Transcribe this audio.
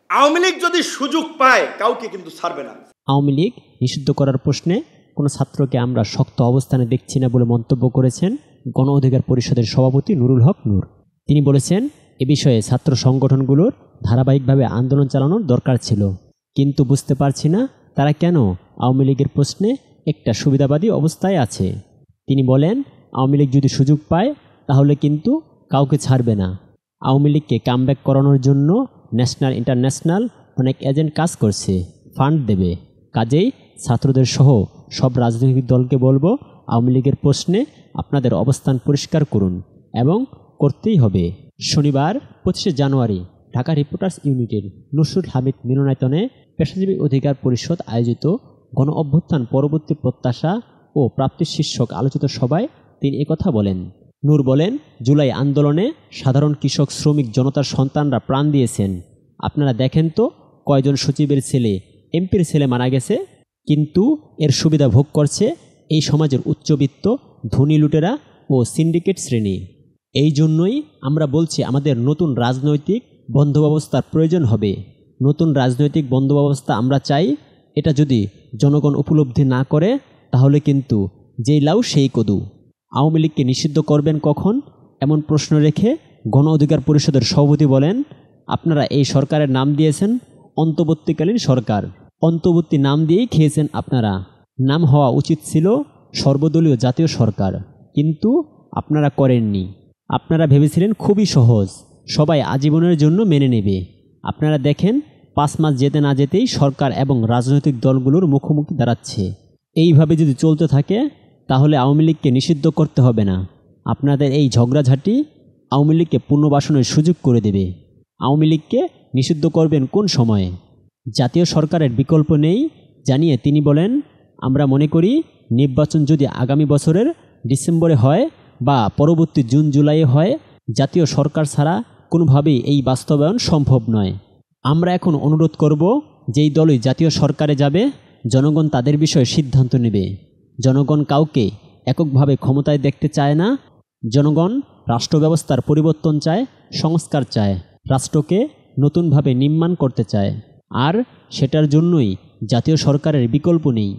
আওয়ামী লীগ যদি সুযোগ পায় কাউকে কিন্তু ছাড়বে না। আওয়ামী লীগ নিষিদ্ধ করার প্রশ্নে কোনো ছাত্রকে আমরা শক্ত অবস্থানে দেখছি না বলে মন্তব্য করেছেন গণ অধিকার পরিষদের সভাপতি নুরুল হক নূর। তিনি বলেছেন, এ বিষয়ে ছাত্র সংগঠনগুলোর ধারাবাহিকভাবে আন্দোলন চালানোর দরকার ছিল, কিন্তু বুঝতে পারছি না তারা কেন আওয়ামী লীগের প্রশ্নে একটা সুবিধাবাদী অবস্থায় আছে। তিনি বলেন, আওয়ামী লীগ যদি সুযোগ পায় তাহলে কিন্তু কাউকে ছাড়বে না। আওয়ামী লীগকে কামব্যাক করানোর জন্য ন্যাশনাল ইন্টারন্যাশনাল অনেক এজেন্ট কাজ করছে, ফান্ড দেবে। কাজেই ছাত্রদের সহ সব রাজনৈতিক দলকে বলবো, আওয়ামী লীগের প্রশ্নে আপনাদের অবস্থান পরিষ্কার করুন এবং করতেই হবে। শনিবার 25শে জানুয়ারি ঢাকা রিপোর্টার্স ইউনিটের নসরুল হামিদ মিলনায়তনে পেশাজীবী অধিকার পরিষদ আয়োজিত গণ অভ্যুত্থান পরবর্তী প্রত্যাশা ও প্রাপ্তি শীর্ষক আলোচিত সভায় তিনি একথা বলেন। নূর বলেন, জুলাই আন্দোলনে সাধারণ কৃষক শ্রমিক জনতার সন্তানরা প্রাণ দিয়েছেন। আপনারা দেখেন তো কয়জন সচিবের ছেলে, এমপির ছেলে মারা গেছে, কিন্তু এর সুবিধা ভোগ করছে এই সমাজের উচ্চবিত্ত ধনী লুটেরা ও সিন্ডিকেট শ্রেণী। এই জন্যই আমরা বলছি আমাদের নতুন রাজনৈতিক বন্দোবস্থার প্রয়োজন হবে। নতুন রাজনৈতিক বন্দোবস্তা আমরা চাই। এটা যদি জনগণ উপলব্ধি না করে তাহলে কিন্তু যেই লাউ সেই কদু। আওয়ামী লীগকে নিষিদ্ধ করবেন কখন, এমন প্রশ্ন রেখে গণ অধিকার পরিষদের সভাপতি বলেন, আপনারা এই সরকারের নাম দিয়েছেন অন্তর্বর্তীকালীন সরকার। অন্তর্বর্তী নাম দিয়েই খেয়েছেন আপনারা। নাম হওয়া উচিত ছিল সর্বদলীয় জাতীয় সরকার, কিন্তু আপনারা করেননি। আপনারা ভেবেছিলেন খুবই সহজ, সবাই আজীবনের জন্য মেনে নেবে। আপনারা দেখেন 5 মাস যেতে না যেতেই সরকার এবং রাজনৈতিক দলগুলোর মুখোমুখি দাঁড়াচ্ছে। এইভাবে যদি চলতে থাকে তাহলে আওয়ামী লীগকে নিষিদ্ধ করতে হবে না। আপনাদের এই ঝগড়াঝাঁটি আওয়ামী লীগকে পুনর্বাসনের সুযোগ করে দেবে। আওয়ামী লীগকে নিষিদ্ধ করবেন কোন সময়ে? জাতীয় সরকারের বিকল্প নেই জানিয়ে তিনি বলেন, আমরা মনে করি নির্বাচন যদি আগামী বছরের ডিসেম্বরে হয় বা পরবর্তী জুন জুলাইয়ে হয়, জাতীয় সরকার ছাড়া কোনোভাবেই এই বাস্তবায়ন সম্ভব নয়। আমরা এখন অনুরোধ করব, যেই দলই জাতীয় সরকারে যাবে জনগণ তাদের বিষয়ে সিদ্ধান্ত নেবে। জনগণ কাউকে এককভাবে ক্ষমতায় দেখতে চায় না। জনগণ রাষ্ট্র ব্যবস্থার পরিবর্তন চায়, সংস্কার চায়, রাষ্ট্রকে নতুনভাবে নির্মাণ করতে চায়। আর সেটার জন্যই জাতীয় সরকারের বিকল্প নেই।